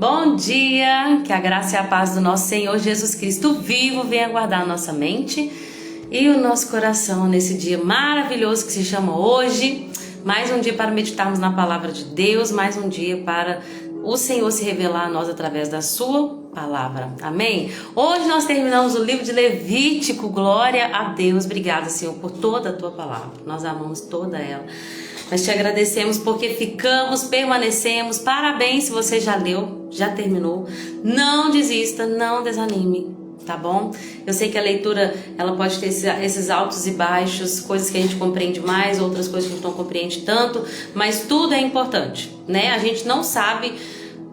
Bom dia, que a graça e a paz do nosso Senhor Jesus Cristo vivo venha guardar a nossa mente e o nosso coração nesse dia maravilhoso que se chama hoje. Mais um dia para meditarmos na palavra de Deus, mais um dia para o Senhor se revelar a nós através da sua palavra. Amém? Hoje nós terminamos o livro de Levítico. Glória a Deus. Obrigada, Senhor, por toda a tua palavra. Nós amamos toda ela. Nós te agradecemos porque ficamos, permanecemos. Parabéns se você já leu, já terminou. Não desista, não desanime, tá bom? Eu sei que a leitura ela pode ter esses altos e baixos, coisas que a gente compreende mais, outras coisas que a gente não compreende tanto, mas tudo é importante, né? A gente não sabe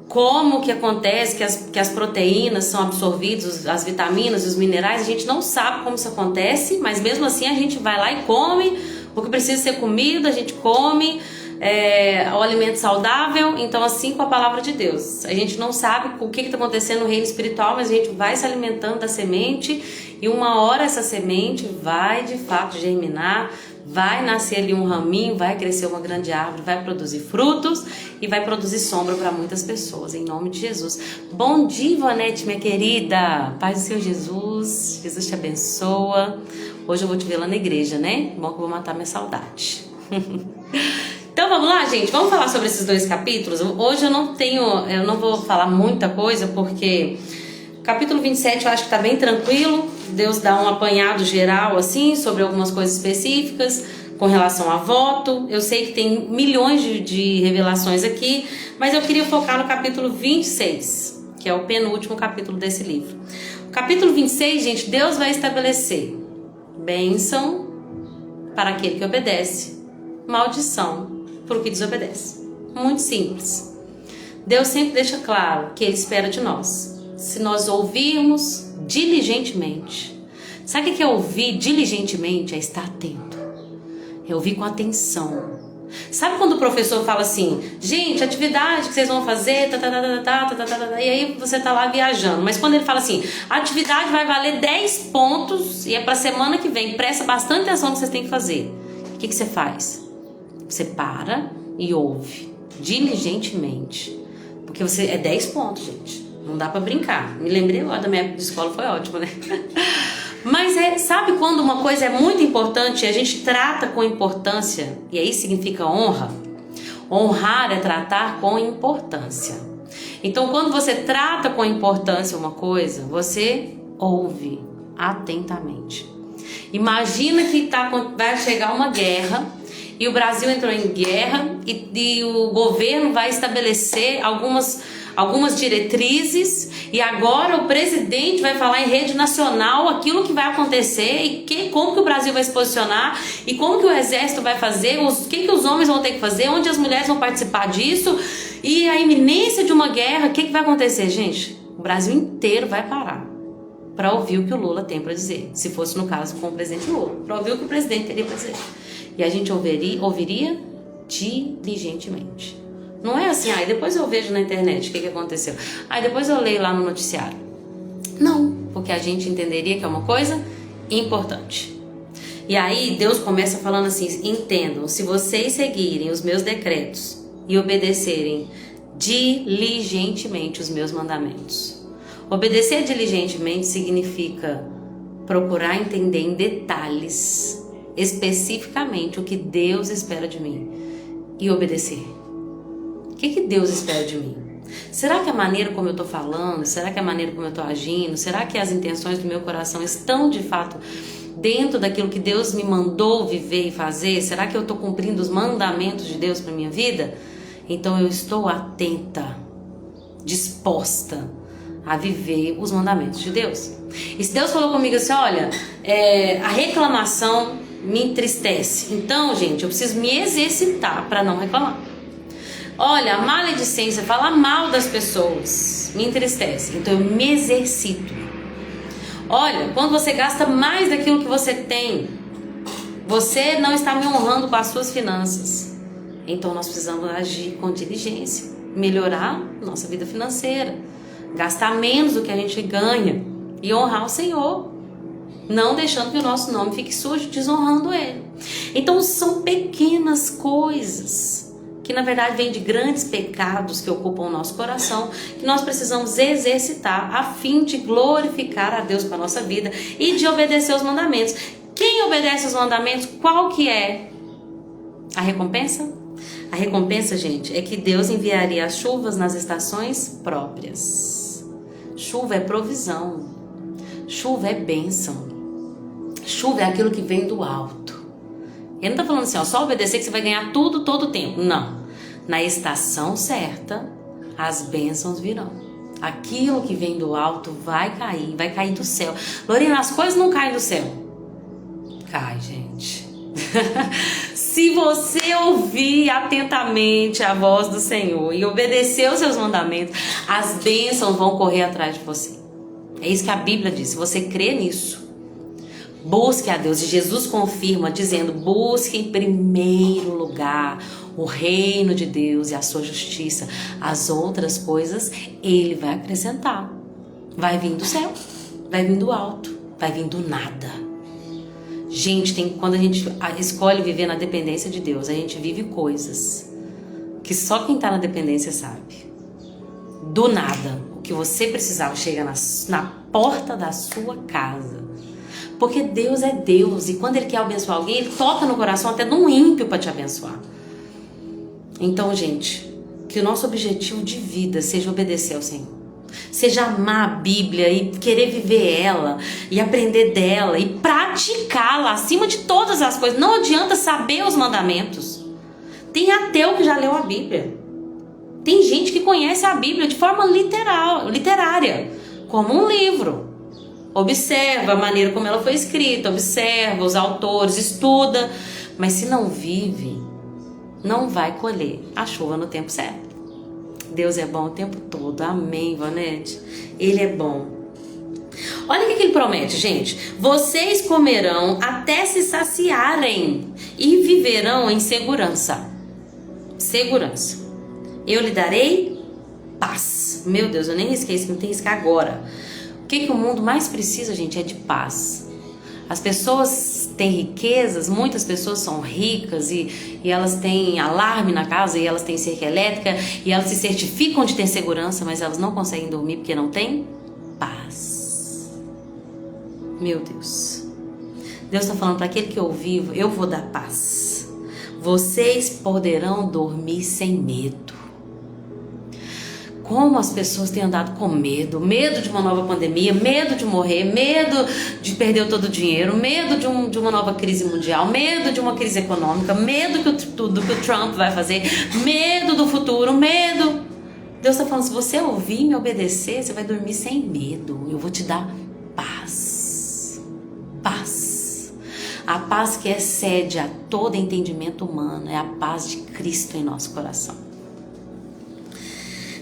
como que acontece que as proteínas são absorvidas, as vitaminas, os minerais, a gente não sabe como isso acontece, mas mesmo assim a gente vai lá e come o que precisa ser comido, a gente come o alimento saudável. Então assim com a palavra de Deus, a gente não sabe o que está acontecendo no reino espiritual, mas a gente vai se alimentando da semente e uma hora essa semente vai de fato germinar, vai nascer ali um raminho, vai crescer uma grande árvore, vai produzir frutos e vai produzir sombra para muitas pessoas, em nome de Jesus. Bom dia, Ivonete, minha querida, paz do Senhor Jesus, Jesus te abençoa. Hoje eu vou te ver lá na igreja, né? Bom que eu vou matar minha saudade. Então vamos lá, gente, vamos falar sobre esses dois capítulos. Hoje eu não vou falar muita coisa, porque o capítulo 27 eu acho que tá bem tranquilo. Deus dá um apanhado geral, assim, sobre algumas coisas específicas com relação a voto. Eu sei que tem milhões de revelações aqui, mas eu queria focar no capítulo 26, que é o penúltimo capítulo desse livro. O capítulo 26, gente, Deus vai estabelecer bênção para aquele que obedece, maldição para o que desobedece. Muito simples. Deus sempre deixa claro que Ele espera de nós, se nós ouvirmos diligentemente. Sabe o que é ouvir diligentemente? É estar atento, é ouvir com atenção. Sabe quando o professor fala assim, gente, atividade que vocês vão fazer, e aí você tá lá viajando, mas quando ele fala assim, a atividade vai valer 10 pontos e é pra semana que vem, presta bastante atenção no que vocês têm que fazer. O que você faz? Você para e ouve diligentemente, porque é 10 pontos, gente, não dá pra brincar. Me lembrei lá da minha época de escola, foi ótimo, né? Mas sabe quando uma coisa é muito importante e a gente trata com importância, e aí significa honra? Honrar é tratar com importância. Então quando você trata com importância uma coisa, você ouve atentamente. Imagina que vai chegar uma guerra e o Brasil entrou em guerra e o governo vai estabelecer algumas diretrizes e agora o presidente vai falar em rede nacional aquilo que vai acontecer e como que o Brasil vai se posicionar e como que o exército vai fazer, o que os homens vão ter que fazer, onde as mulheres vão participar disso e a iminência de uma guerra. O que vai acontecer, gente? O Brasil inteiro vai parar para ouvir o que o Lula tem para dizer, se fosse no caso com o presidente Lula, para ouvir o que o presidente teria para dizer. E a gente ouviria diligentemente. Não é assim, depois eu vejo na internet o que aconteceu. Depois eu leio lá no noticiário. Não, porque a gente entenderia que é uma coisa importante. E aí Deus começa falando assim, entendam, se vocês seguirem os meus decretos e obedecerem diligentemente os meus mandamentos. Obedecer diligentemente significa procurar entender em detalhes, especificamente o que Deus espera de mim e obedecer. O que Deus espera de mim? Será que a maneira como eu estou falando, será que a maneira como eu estou agindo, será que as intenções do meu coração estão de fato dentro daquilo que Deus me mandou viver e fazer? Será que eu estou cumprindo os mandamentos de Deus para minha vida? Então eu estou atenta, disposta a viver os mandamentos de Deus. E se Deus falou comigo assim, olha, a reclamação me entristece, então, gente, eu preciso me exercitar para não reclamar. Olha, a maledicência, falar mal das pessoas me entristece, então eu me exercito. Olha, quando você gasta mais daquilo que você tem, você não está me honrando com as suas finanças. Então nós precisamos agir com diligência, melhorar nossa vida financeira, gastar menos do que a gente ganha e honrar o Senhor, não deixando que o nosso nome fique sujo, desonrando Ele. Então são pequenas coisas que na verdade vem de grandes pecados que ocupam o nosso coração, que nós precisamos exercitar a fim de glorificar a Deus com a nossa vida e de obedecer os mandamentos. Quem obedece os mandamentos, qual que é a recompensa? A recompensa, gente, é que Deus enviaria as chuvas nas estações próprias. Chuva é provisão. Chuva é bênção. Chuva é aquilo que vem do alto. Ele não está falando assim, ó, só obedecer que você vai ganhar tudo todo o tempo. Não. Na estação certa, as bênçãos virão. Aquilo que vem do alto vai cair do céu. Lorena, as coisas não caem do céu. Cai, gente. Se você ouvir atentamente a voz do Senhor e obedecer os seus mandamentos, as bênçãos vão correr atrás de você. É isso que a Bíblia diz. Se você crê nisso, busque a Deus. E Jesus confirma dizendo: busque em primeiro lugar o reino de Deus e a sua justiça. As outras coisas Ele vai acrescentar. Vai vir do céu, vai vir do alto, vai vir do nada. Gente, quando a gente escolhe viver na dependência de Deus, a gente vive coisas que só quem está na dependência sabe. Do nada, o que você precisava chega na porta da sua casa. Porque Deus é Deus, e quando Ele quer abençoar alguém, Ele toca no coração até de um ímpio para te abençoar. Então, gente, que o nosso objetivo de vida seja obedecer ao Senhor. Seja amar a Bíblia e querer viver ela e aprender dela e praticá-la acima de todas as coisas. Não adianta saber os mandamentos. Tem ateu que já leu a Bíblia. Tem gente que conhece a Bíblia de forma literária, como um livro. Observa a maneira como ela foi escrita, observa os autores, estuda, mas se não vive, não vai colher a chuva no tempo certo. Deus é bom o tempo todo. Amém, Vanete? Ele é bom. Olha o que ele promete, gente. Vocês comerão até se saciarem e viverão em segurança. Segurança. Eu lhe darei paz. Meu Deus, eu nem risquei isso, não tem que riscar agora. O que o mundo mais precisa, gente, é de paz. As pessoas têm riquezas, muitas pessoas são ricas e elas têm alarme na casa e elas têm cerca elétrica e elas se certificam de ter segurança, mas elas não conseguem dormir porque não têm paz. Meu Deus. Deus está falando para aquele que eu vivo, eu vou dar paz. Vocês poderão dormir sem medo. Como as pessoas têm andado com medo de uma nova pandemia, medo de morrer, medo de perder todo o dinheiro, medo de uma nova crise mundial, medo de uma crise econômica, medo do que o Trump vai fazer, medo do futuro, medo. Deus está falando, se você ouvir e me obedecer, você vai dormir sem medo. Eu vou te dar paz. Paz. A paz que excede a todo entendimento humano é a paz de Cristo em nosso coração.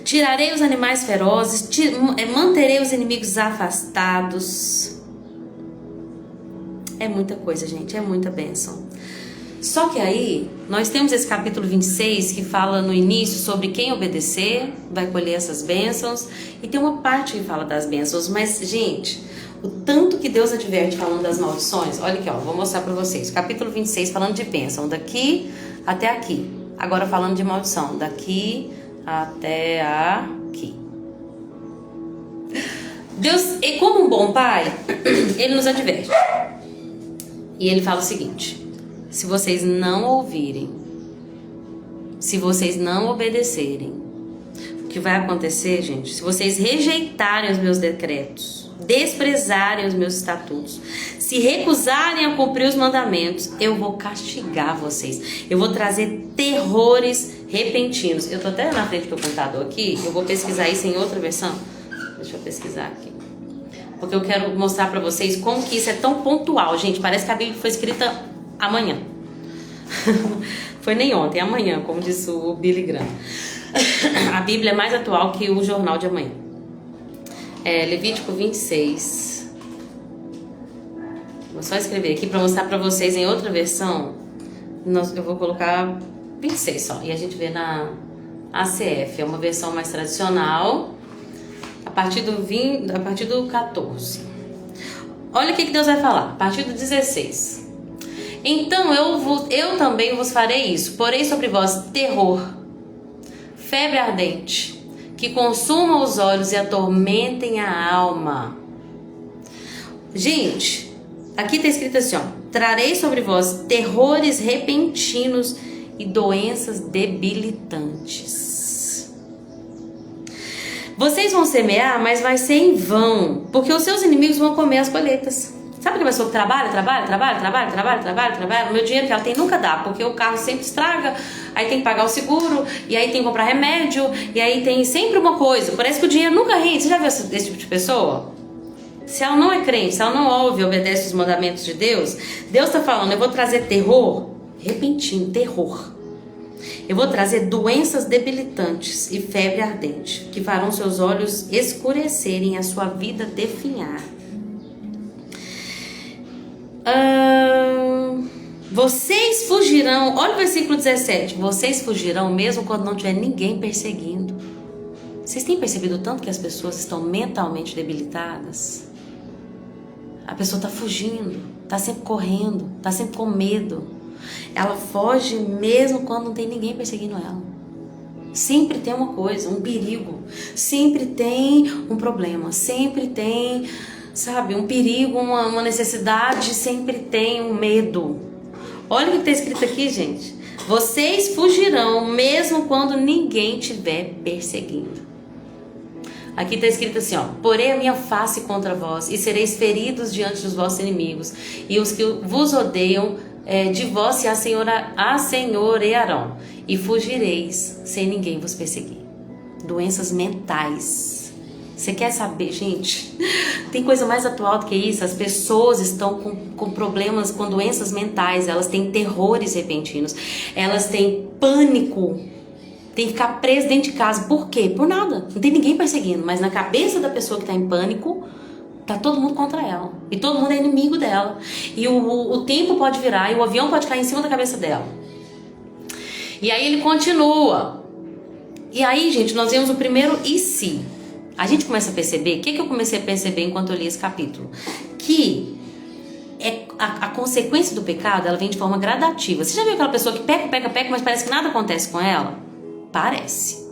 Tirarei os animais ferozes, manterei os inimigos afastados. É muita coisa, gente, é muita bênção. Só que aí, nós temos esse capítulo 26 que fala no início sobre quem obedecer, vai colher essas bênçãos. E tem uma parte que fala das bênçãos, mas, gente, o tanto que Deus adverte falando das maldições, olha aqui, ó, vou mostrar pra vocês. Capítulo 26 falando de bênção, daqui até aqui. Agora falando de maldição, daqui até aqui. Deus, e como um bom pai, Ele nos adverte. E Ele fala o seguinte: se vocês não ouvirem, se vocês não obedecerem, o que vai acontecer, gente? Se vocês rejeitarem os meus decretos, desprezarem os meus estatutos, se recusarem a cumprir os mandamentos, eu vou castigar vocês. Eu vou trazer terrores repentinos. Eu tô até na frente do computador aqui, eu vou pesquisar isso em outra versão. Deixa eu pesquisar aqui. Porque eu quero mostrar pra vocês como que isso é tão pontual. Gente, parece que a Bíblia foi escrita amanhã. Foi nem ontem, amanhã, como disse o Billy Graham. A Bíblia é mais atual que o jornal de amanhã. Levítico 26. Vou só escrever aqui pra mostrar pra vocês em outra versão. Eu vou colocar 26 só. E a gente vê na ACF. É uma versão mais tradicional. A partir do 14. Olha o que Deus vai falar. A partir do 16. Então eu também vos farei isso. Porei sobre vós terror febre ardente, que consuma os olhos e atormentem a alma. Gente, aqui está escrito assim, ó: trarei sobre vós terrores repentinos e doenças debilitantes. Vocês vão semear, mas vai ser em vão, porque os seus inimigos vão comer as colheitas. Sabe aquela pessoa que trabalha? O meu dinheiro que ela tem nunca dá, porque o carro sempre estraga, aí tem que pagar o seguro, e aí tem que comprar remédio, e aí tem sempre uma coisa. Parece que o dinheiro nunca rende. Você já viu esse tipo de pessoa? Se ela não é crente, se ela não ouve e obedece os mandamentos de Deus, Deus está falando: eu vou trazer terror repentino, terror. Eu vou trazer doenças debilitantes e febre ardente, que farão seus olhos escurecerem e a sua vida definhar. Vocês fugirão, olha o versículo 17: vocês fugirão mesmo quando não tiver ninguém perseguindo. Vocês têm percebido tanto que as pessoas estão mentalmente debilitadas? A pessoa está fugindo, está sempre correndo, está sempre com medo. Ela foge mesmo quando não tem ninguém perseguindo ela. Sempre tem uma coisa, um perigo. Sempre tem um problema. Sempre tem, sabe, um perigo, uma necessidade. Sempre tem um medo. Olha o que está escrito aqui, gente. Vocês fugirão mesmo quando ninguém estiver perseguindo. Aqui está escrito assim, ó: porei a minha face contra vós e sereis feridos diante dos vossos inimigos, e os que vos odeiam de vós se assenhorearão, e fugireis sem ninguém vos perseguir. Doenças mentais. Você quer saber, gente? Tem coisa mais atual do que isso? As pessoas estão com problemas, com doenças mentais. Elas têm terrores repentinos. Elas têm pânico. Tem que ficar preso dentro de casa. Por quê? Por nada. Não tem ninguém perseguindo. Mas na cabeça da pessoa que está em pânico, tá todo mundo contra ela. E todo mundo é inimigo dela. E o tempo pode virar e o avião pode cair em cima da cabeça dela. E aí ele continua. E aí, gente, nós vemos o primeiro e se. A gente começa a perceber, o que eu comecei a perceber enquanto eu li esse capítulo? Que a consequência do pecado, ela vem de forma gradativa. Você já viu aquela pessoa que peca, mas parece que nada acontece com ela? Parece.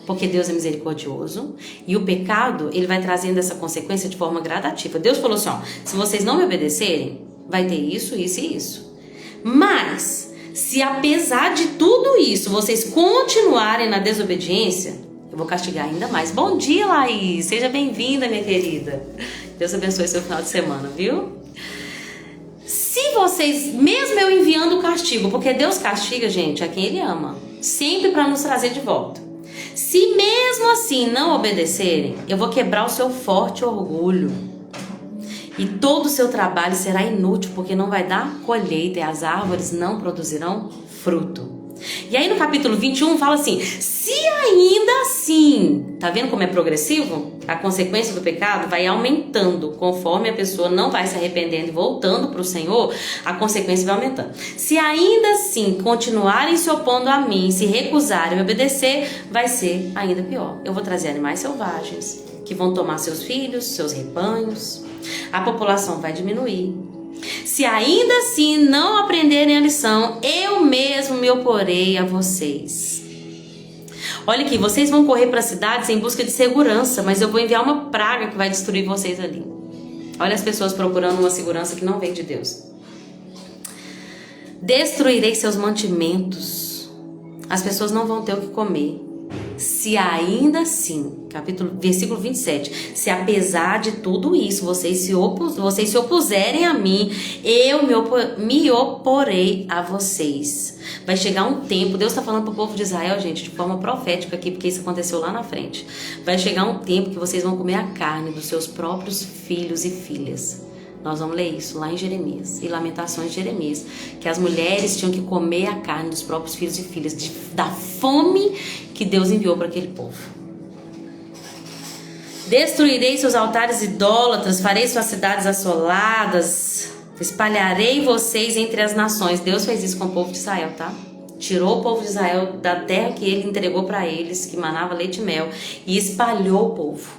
Porque Deus é misericordioso e o pecado, ele vai trazendo essa consequência de forma gradativa. Deus falou assim, ó: se vocês não me obedecerem, vai ter isso, isso e isso. Mas, se apesar de tudo isso, vocês continuarem na desobediência, eu vou castigar ainda mais. Bom dia, Laís. Seja bem-vinda, minha querida. Deus abençoe seu final de semana, viu? Se vocês, mesmo eu enviando o castigo, porque Deus castiga, gente, a quem Ele ama, sempre para nos trazer de volta. Se mesmo assim não obedecerem, eu vou quebrar o seu forte orgulho. E todo o seu trabalho será inútil, porque não vai dar colheita e as árvores não produzirão fruto. E aí no capítulo 21 fala assim: se ainda assim, tá vendo como é progressivo? A consequência do pecado vai aumentando, conforme a pessoa não vai se arrependendo e voltando para o Senhor, a consequência vai aumentando. Se ainda assim continuarem se opondo a mim, se recusarem a obedecer, vai ser ainda pior. Eu vou trazer animais selvagens, que vão tomar seus filhos, seus rebanhos, a população vai diminuir. Se ainda assim não aprenderem a lição, eu mesmo me oporei a vocês. Olha aqui, vocês vão correr para as cidades em busca de segurança, mas eu vou enviar uma praga que vai destruir vocês ali. Olha as pessoas procurando uma segurança que não vem de Deus. Destruirei seus mantimentos. As pessoas não vão ter o que comer. Se ainda assim, versículo 27, se apesar de tudo isso, vocês se opuserem a mim, eu me oporei a vocês. Vai chegar um tempo, Deus está falando para o povo de Israel, gente, de forma profética aqui, porque isso aconteceu lá na frente. Vai chegar um tempo que vocês vão comer a carne dos seus próprios filhos e filhas. Nós vamos ler isso lá em Jeremias e Lamentações de Jeremias, que as mulheres tinham que comer a carne dos próprios filhos e filhas, da fome que Deus enviou para aquele povo. Destruirei seus altares idólatras, farei suas cidades assoladas, espalharei vocês entre as nações. Deus fez isso com o povo de Israel, tá? Tirou o povo de Israel da terra que ele entregou para eles, que manava leite e mel, e espalhou o povo.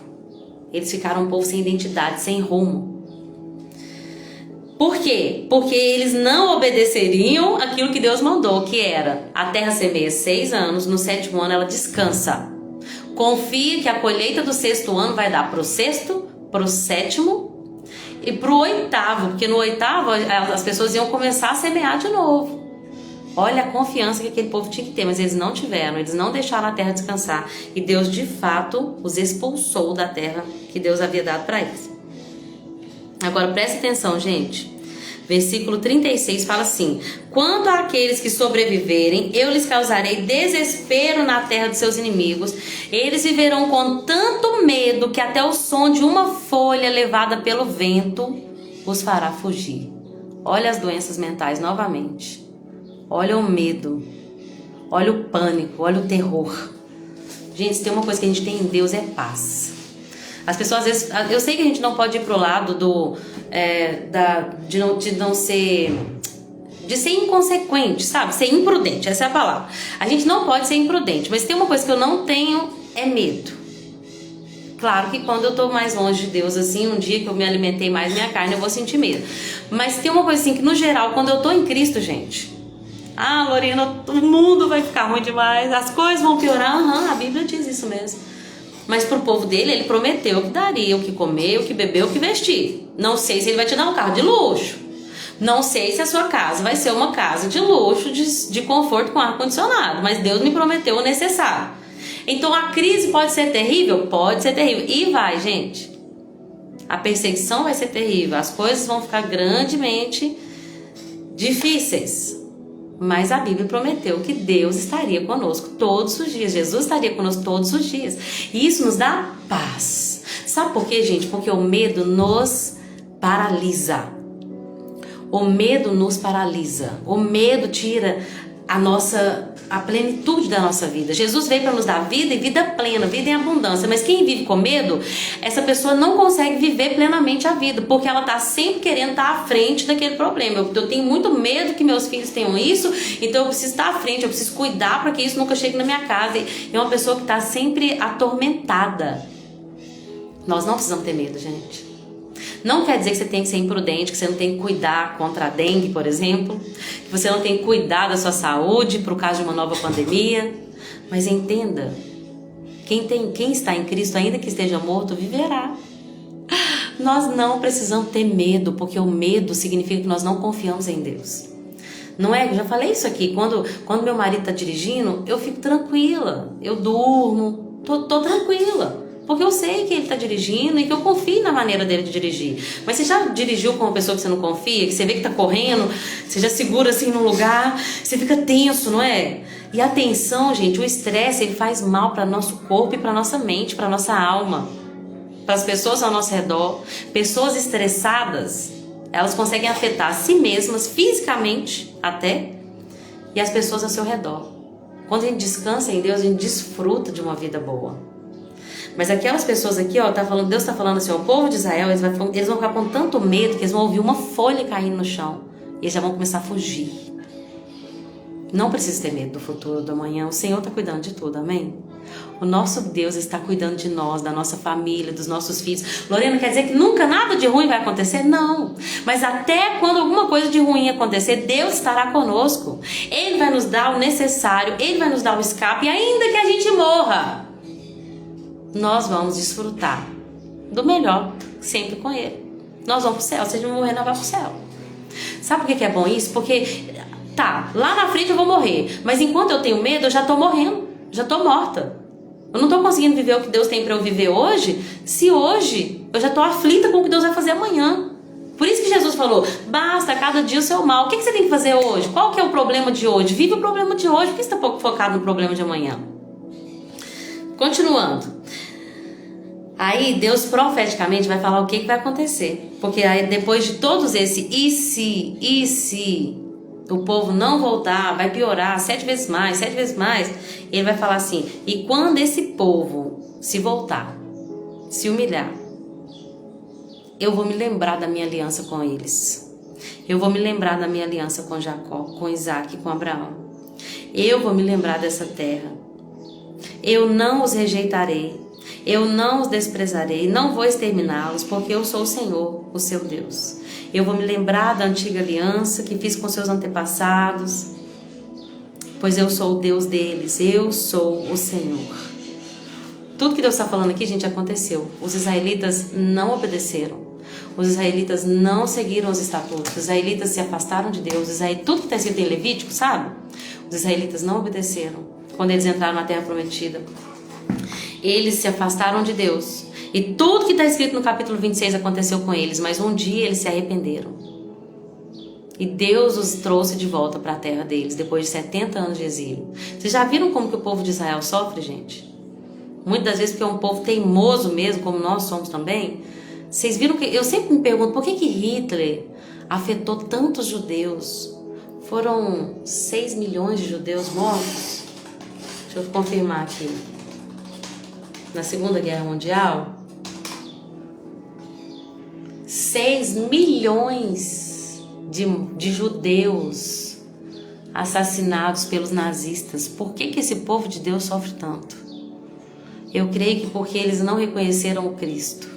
Eles ficaram um povo sem identidade, sem rumo. Por quê? Porque eles não obedeceriam aquilo que Deus mandou, que era: a terra semeia 6 anos, no 7º ano ela descansa. Confia que a colheita do 6º ano vai dar para o 6º, para o 7º e para o 8º, porque no 8º as pessoas iam começar a semear de novo. Olha a confiança que aquele povo tinha que ter, mas eles não tiveram, eles não deixaram a terra descansar, e Deus de fato os expulsou da terra que Deus havia dado para eles. Agora preste atenção, gente. Versículo 36 fala assim: quanto àqueles que sobreviverem, eu lhes causarei desespero na terra dos seus inimigos. Eles viverão com tanto medo que até o som de uma folha levada pelo vento os fará fugir. Olha as doenças mentais novamente. Olha o medo. Olha o pânico. Olha o terror. Gente, se tem uma coisa que a gente tem em Deus, é paz. As pessoas, às vezes, eu sei que a gente não pode ir pro lado de ser inconsequente, sabe? Ser imprudente, essa é a palavra. A gente não pode ser imprudente, mas tem uma coisa que eu não tenho, é medo. Claro que quando eu tô mais longe de Deus, assim, um dia que eu me alimentei mais minha carne, eu vou sentir medo. Mas tem uma coisa assim, que no geral, quando eu tô em Cristo, gente... Ah, Lorena, o mundo vai ficar ruim demais, as coisas vão piorar. A Bíblia diz isso mesmo. Mas pro povo dele, ele prometeu que daria o que comer, o que beber, o que vestir. Não sei se ele vai te dar um carro de luxo. Não sei se a sua casa vai ser uma casa de luxo, de conforto com ar-condicionado. Mas Deus me prometeu o necessário. Então a crise pode ser terrível? Pode ser terrível. E vai, gente. A perseguição vai ser terrível. As coisas vão ficar grandemente difíceis. Mas a Bíblia prometeu que Deus estaria conosco todos os dias. Jesus estaria conosco todos os dias. E isso nos dá paz. Sabe por quê, gente? Porque o medo nos paralisa. O medo nos paralisa. O medo tira a plenitude da nossa vida. Jesus veio para nos dar vida e vida plena, vida em abundância. Mas quem vive com medo, essa pessoa não consegue viver plenamente a vida, porque ela está sempre querendo estar à frente daquele problema. Eu tenho muito medo que meus filhos tenham isso, então eu preciso estar à frente, eu preciso cuidar para que isso nunca chegue na minha casa. E é uma pessoa que está sempre atormentada. Nós não precisamos ter medo, gente. Não quer dizer que você tem que ser imprudente, que você não tem que cuidar contra a dengue, por exemplo, que você não tem que cuidar da sua saúde por causa de uma nova pandemia. Mas entenda, quem está em Cristo, ainda que esteja morto, viverá. Nós não precisamos ter medo, porque o medo significa que nós não confiamos em Deus. Não é? Eu já falei isso aqui. Quando meu marido está dirigindo, eu fico tranquila, eu durmo, tô tranquila. Porque eu sei que ele está dirigindo e que eu confio na maneira dele de dirigir. Mas você já dirigiu com uma pessoa que você não confia? Que você vê que está correndo, você já segura assim num lugar, você fica tenso, não é? E a tensão, gente, o estresse, ele faz mal para nosso corpo e para nossa mente, para nossa alma. Para as pessoas ao nosso redor. Pessoas estressadas, elas conseguem afetar a si mesmas, fisicamente até, e as pessoas ao seu redor. Quando a gente descansa em Deus, a gente desfruta de uma vida boa. Mas aquelas pessoas aqui, ó, Deus está falando assim, ó, o povo de Israel, eles vão ficar com tanto medo que eles vão ouvir uma folha caindo no chão e eles já vão começar a fugir. Não precisa ter medo do futuro, do amanhã. O Senhor está cuidando de tudo, amém? O nosso Deus está cuidando de nós, da nossa família, dos nossos filhos. Lorena, quer dizer que nunca nada de ruim vai acontecer? Não. Mas até quando alguma coisa de ruim acontecer, Deus estará conosco. Ele vai nos dar o necessário, Ele vai nos dar o escape, e ainda que a gente morra, nós vamos desfrutar do melhor, sempre com Ele. Nós vamos pro céu, se a gente morrer, nós vamos pro céu. Sabe por que é bom isso? Porque, lá na frente eu vou morrer, mas enquanto eu tenho medo, eu já tô morrendo, já tô morta. Eu não tô conseguindo viver o que Deus tem pra eu viver hoje, se hoje eu já tô aflita com o que Deus vai fazer amanhã. Por isso que Jesus falou, basta cada dia o seu mal. O que você tem que fazer hoje? Qual que é o problema de hoje? Vive o problema de hoje, por que você tá pouco focado no problema de amanhã? Continuando. Aí Deus profeticamente vai falar o que vai acontecer. Porque aí depois de todos esses e se o povo não voltar, vai piorar 7 vezes mais, ele vai falar assim, e quando esse povo se voltar, se humilhar, eu vou me lembrar da minha aliança com eles. Eu vou me lembrar da minha aliança com Jacó, com Isaac, com Abraão. Eu vou me lembrar dessa terra. Eu não os rejeitarei, eu não os desprezarei, não vou exterminá-los, porque eu sou o Senhor, o seu Deus. Eu vou me lembrar da antiga aliança que fiz com seus antepassados, pois eu sou o Deus deles, eu sou o Senhor. Tudo que Deus está falando aqui, gente, aconteceu. Os israelitas não obedeceram. Os israelitas não seguiram os estatutos. Os israelitas se afastaram de Deus. Tudo que está escrito em Levítico, sabe? Os israelitas não obedeceram quando eles entraram na terra prometida. Eles se afastaram de Deus. E tudo que está escrito no capítulo 26 aconteceu com eles. Mas um dia eles se arrependeram. E Deus os trouxe de volta para a terra deles, depois de 70 anos de exílio. Vocês já viram como que o povo de Israel sofre, gente? Muitas das vezes porque é um povo teimoso mesmo, como nós somos também. Vocês viram que... Eu sempre me pergunto, por que Hitler afetou tantos judeus? Foram 6 milhões de judeus mortos? Deixa eu confirmar aqui. Na Segunda Guerra Mundial, 6 milhões de judeus assassinados pelos nazistas. Por que esse povo de Deus sofre tanto? Eu creio que porque eles não reconheceram o Cristo.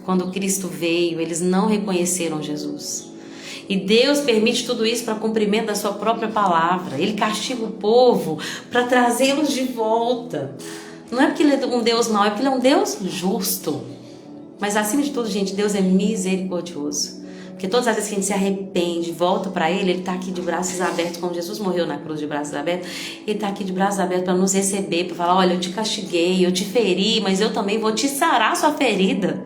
Quando o Cristo veio, eles não reconheceram Jesus. E Deus permite tudo isso para cumprimento da sua própria palavra. Ele castiga o povo para trazê-los de volta. Não é porque ele é um Deus mau, é porque ele é um Deus justo. Mas acima de tudo, gente, Deus é misericordioso. Porque todas as vezes que a gente se arrepende, volta para Ele está aqui de braços abertos, como Jesus morreu na cruz de braços abertos. Ele está aqui de braços abertos para nos receber, para falar, olha, eu te castiguei, eu te feri, mas eu também vou te sarar a sua ferida.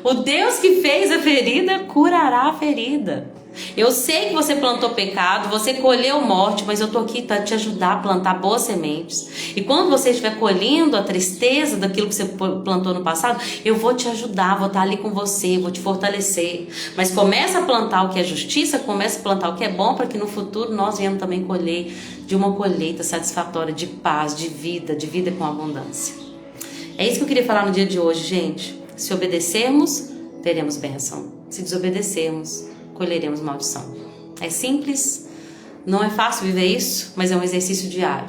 O Deus que fez a ferida, curará a ferida. Eu sei que você plantou pecado, você colheu morte, mas eu estou aqui para te ajudar a plantar boas sementes. E quando você estiver colhendo a tristeza daquilo que você plantou no passado, eu vou te ajudar, vou estar ali com você, vou te fortalecer. Mas começa a plantar o que é justiça, começa a plantar o que é bom, para que no futuro nós venhamos também colher de uma colheita satisfatória de paz, de vida com abundância. É isso que eu queria falar no dia de hoje, gente. Se obedecermos, teremos bênção. Se desobedecermos, colheremos maldição. É simples, não é fácil viver isso, mas é um exercício diário,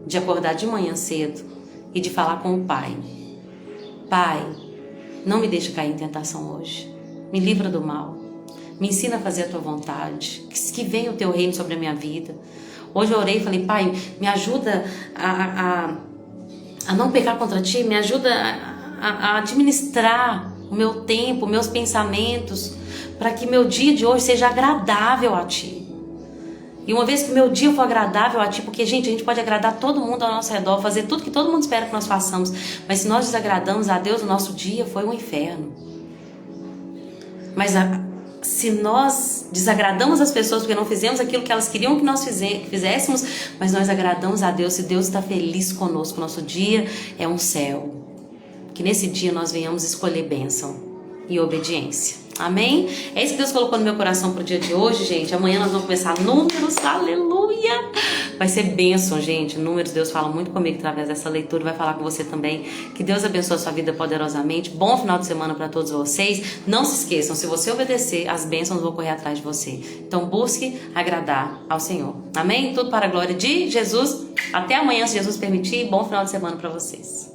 de acordar de manhã cedo e de falar com o Pai. Pai, não me deixe cair em tentação hoje, me livra do mal, me ensina a fazer a tua vontade, que venha o teu reino sobre a minha vida. Hoje eu orei e falei, Pai, me ajuda a não pecar contra ti, me ajuda a administrar o meu tempo, meus pensamentos, para que meu dia de hoje seja agradável a Ti. E uma vez que meu dia for agradável a Ti, porque, gente, a gente pode agradar todo mundo ao nosso redor, fazer tudo que todo mundo espera que nós façamos, mas se nós desagradamos a Deus, o nosso dia foi um inferno. Mas se nós desagradamos as pessoas porque não fizemos aquilo que elas queriam que nós fizéssemos, mas nós agradamos a Deus, se Deus está feliz conosco, nosso dia é um céu. Que nesse dia nós venhamos escolher bênção e obediência. Amém? É isso que Deus colocou no meu coração pro dia de hoje, gente. Amanhã nós vamos começar números, aleluia! Vai ser bênção, gente. Números, Deus fala muito comigo através dessa leitura, vai falar com você também. Que Deus abençoe a sua vida poderosamente. Bom final de semana para todos vocês. Não se esqueçam, se você obedecer, as bênçãos vão correr atrás de você. Então busque agradar ao Senhor. Amém? Tudo para a glória de Jesus. Até amanhã, se Jesus permitir. Bom final de semana para vocês.